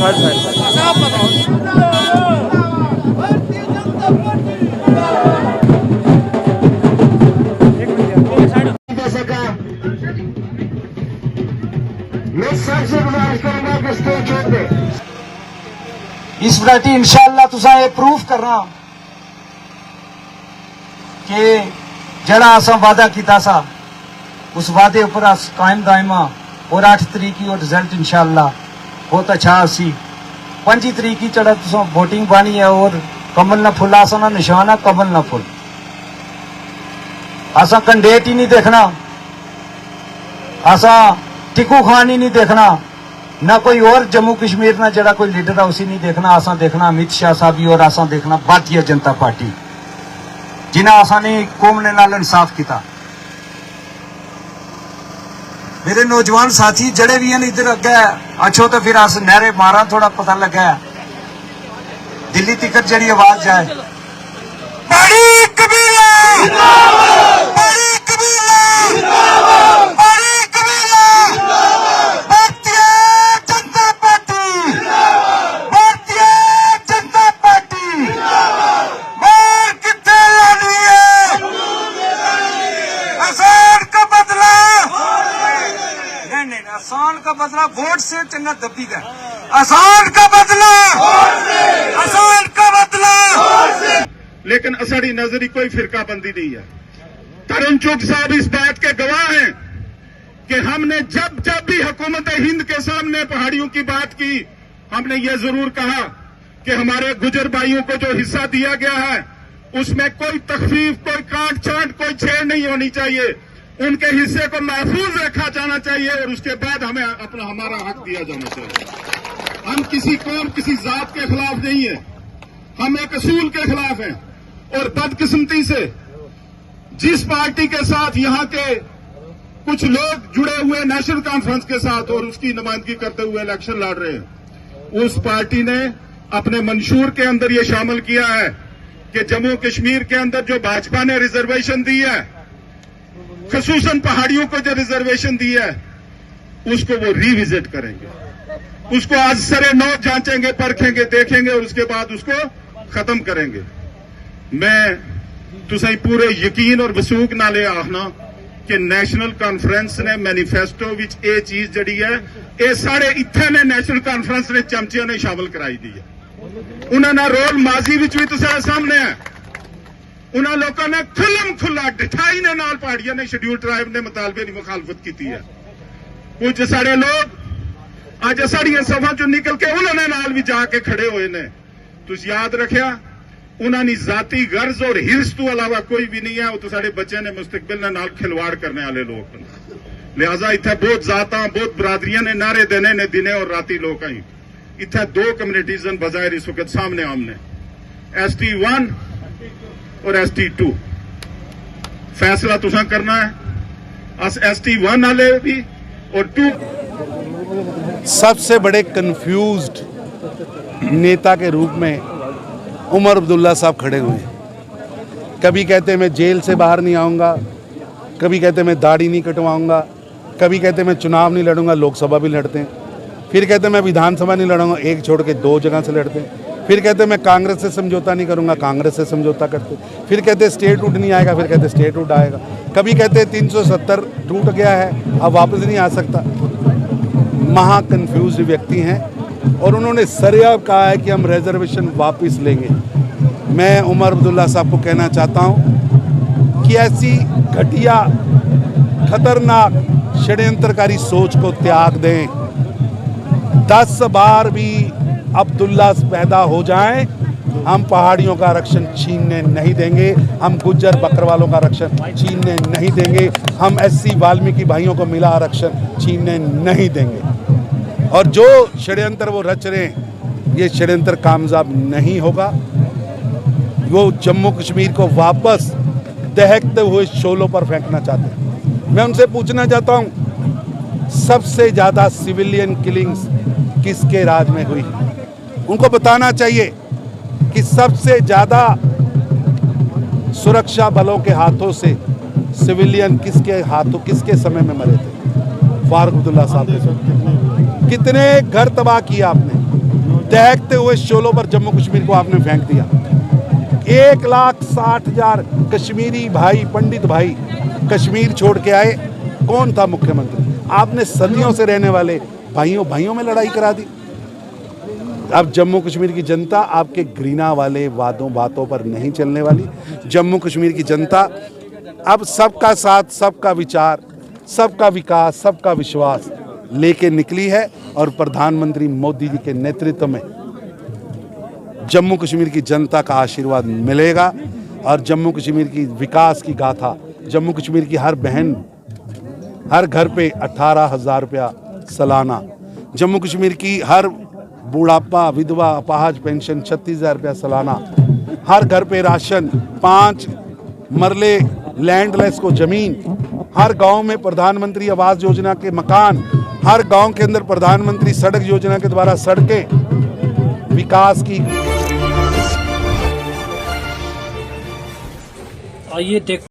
मैं सबसे गुजारिश करूंगा कि स्टेज छोड़ दे। इस वरायटी इंशाअल्लाह तुसा ये प्रूफ करना कि जड़ा असा वादा किया सा उस वादे ऊपर अस कायम दायमा और 8 तरीक की और रिजल्ट इंशाअल्लाह बहुत अच्छा सी। 5 तरीक की चढ़ा तुसा वोटिंग बानी है और कमल न फुल आसा ना निशान है कमल न फुल। असा कैंडिडेट ही नहीं देखना, असा टिकू खान ही नहीं देखना, ना कोई और जम्मू कश्मीर ना जड़ा कोई लीडर है उसी नहीं देखना। असा देखना अमित शाह साहब ही और असा देखना भारतीय जनता पार्टी जिन्हें असा ने कौम ने नाल इंसाफ किया। मेरे नौजवान साथी जड़े भी हैं इधर अगे अच्छो तो फिर अस नहरे मारा थोड़ा पता लगा दिल्ली तिकट जड़ी आवाज जाए बड़ी कबीला बड़ी कबीला बड़ी कबीला भारतीय जनता पार्टी भारतीय जनता पार्टी मार कितने लानी है आसान का बदला नहीं आसान का बदला वोट से चंगा दबी का आसान का बदला आसान का बदला। लेकिन असड़ी नजरी कोई फिरकाबंदी नहीं है। तरुण चुग साहब इस बात के गवाह हैं कि हमने जब जब भी हुकूमत हिंद के सामने पहाड़ियों की बात की हमने ये जरूर कहा कि हमारे गुजर भाइयों को जो हिस्सा दिया गया है उसमें कोई तखफीफ कोई काट छांट कोई छेड़ नहीं होनी चाहिए। उनके हिस्से को महफूज रखा जाना चाहिए और उसके बाद हमें अपना हमारा हक दिया जाना चाहिए। हम किसी कौम किसी जात के खिलाफ नहीं है, हम एक असूल के खिलाफ हैं। और बदकिस्मती से जिस पार्टी के साथ यहाँ के कुछ लोग जुड़े हुए नेशनल कॉन्फ्रेंस के साथ और उसकी नुमाइंदगी करते हुए इलेक्शन लड़ रहे हैं, उस पार्टी ने अपने मंशूर के अंदर ये शामिल किया है कि जम्मू कश्मीर के अंदर जो भाजपा ने रिजर्वेशन दी है, खसूसन पहाड़ियों को जो रिजर्वेशन दी है, उसको वो रिविजिट करेंगे, उसको आज सरे नौ जांचेंगे परखेंगे देखेंगे और उसके बाद उसको खत्म करेंगे। मैं तुसाई पूरे यकीन और वसूख नाले आखना कि नेशनल कॉन्फ्रेंस ने मैनीफेस्टो विच ये चीज जड़ी है ये सारे इत्थे ने नेशनल कॉन्फ्रेंस ने चमचिया ने शामिल कराई दी है। उन्होंने रोल माजी विच भी तुसारे सामने है। उन्होंने लोगों ने खुलम खुला डिठाई ने नाल पहाड़ियों ने शेड्यूल ट्राइब ने मुतालबे की मुखालफत की है। कुछ सारे लोग अज साड़ियां सभा चो निकल के उन्होंने नाल भी जाके खड़े हुए ने। तुस याद रखिया उन्होंने जाति गर्ज और हिरस तो अलावा कोई भी नहीं है। वो तो साढ़े बच्चे ने मुस्तकबिल ने नाल खिलवाड़ करने वाले लोग, लिहाजा इत्थे बहुत जाता बहुत बरादरियां ने नारे देने ने दिने और राती लोग आई। इत्थे 2 कम्युनिटीज बजायर इस वक्त सामने आमने ST1 और ST2। फैसला तुसा करना है अस ST1 वाले भी और 2। सबसे बड़े कंफ्यूज्ड नेता के रूप में उमर अब्दुल्ला साहब खड़े हुए हैं। कभी कहते मैं जेल से बाहर नहीं आऊँगा, कभी कहते मैं दाढ़ी नहीं कटवाऊँगा, कभी कहते मैं चुनाव नहीं लड़ूंगा, लोकसभा भी लड़ते हैं, फिर कहते मैं विधानसभा नहीं लड़ूंगा, एक छोड़ के 2 जगह से लड़ते हैं, फिर कहते मैं कांग्रेस से समझौता नहीं करूँगा, कांग्रेस से समझौता करते, फिर कहते स्टेटहुड नहीं आएगा, फिर कहते स्टेटहुड आएगा, कभी कहते 370 टूट गया है अब वापस नहीं आ सकता। महा कन्फ्यूज्ड व्यक्ति हैं और उन्होंने सरेआम कहा है कि हम रिजर्वेशन वापस लेंगे। मैं उमर अब्दुल्ला साहब को कहना चाहता हूं कि ऐसी घटिया खतरनाक षड्यंत्रकारी सोच को त्याग दें। 10 बार भी अब्दुल्ला पैदा हो जाएं, हम पहाड़ियों का आरक्षण छीनने नहीं देंगे, हम गुज्जर बकरवालों का आरक्षण छीनने नहीं देंगे, हम SC वाल्मीकि भाइयों को मिला आरक्षण छीनने नहीं देंगे। और जो षड्यंत्र वो रच रहे हैं ये षड्यंत्र कामयाब नहीं होगा। वो जम्मू कश्मीर को वापस दहकते हुए शोलों पर फेंकना चाहते हैं। मैं उनसे पूछना चाहता हूं सबसे ज़्यादा सिविलियन किलिंग्स किसके राज में हुई? उनको बताना चाहिए कि सबसे ज़्यादा सुरक्षा बलों के हाथों से सिविलियन किसके समय में मरे थे? फारूक अब्दुल्ला साहब के। कितने घर तबाह किए आपने, दहकते हुए शोलों पर जम्मू कश्मीर को आपने फेंक दिया। 1,60,000 कश्मीरी भाई, पंडित भाई कश्मीर छोड़ के आए। कौन था मुख्यमंत्री? आपने सदियों से रहने वाले भाइयों में लड़ाई करा दी। अब जम्मू कश्मीर की जनता आपके घृणा वाले बातों पर नहीं चलने वाली। जम्मू कश्मीर की जनता अब सबका साथ, सबका विचार, सबका विकास, सबका विश्वास लेके निकली है और प्रधानमंत्री मोदी जी के नेतृत्व में जम्मू कश्मीर की जनता का आशीर्वाद मिलेगा और जम्मू कश्मीर की विकास की गाथा, जम्मू कश्मीर की हर बहन, हर घर पे 18,000 रुपया सालाना, जम्मू कश्मीर की हर बुढ़ापा, विधवा, अपाहज पेंशन 36,000 रुपया सालाना, हर घर पे राशन, 5 मरले लैंडलेस को ज़मीन, हर गांव में प्रधानमंत्री आवास योजना के मकान, हर गांव के अंदर प्रधानमंत्री सड़क योजना के द्वारा सड़कें, विकास की। आइए देख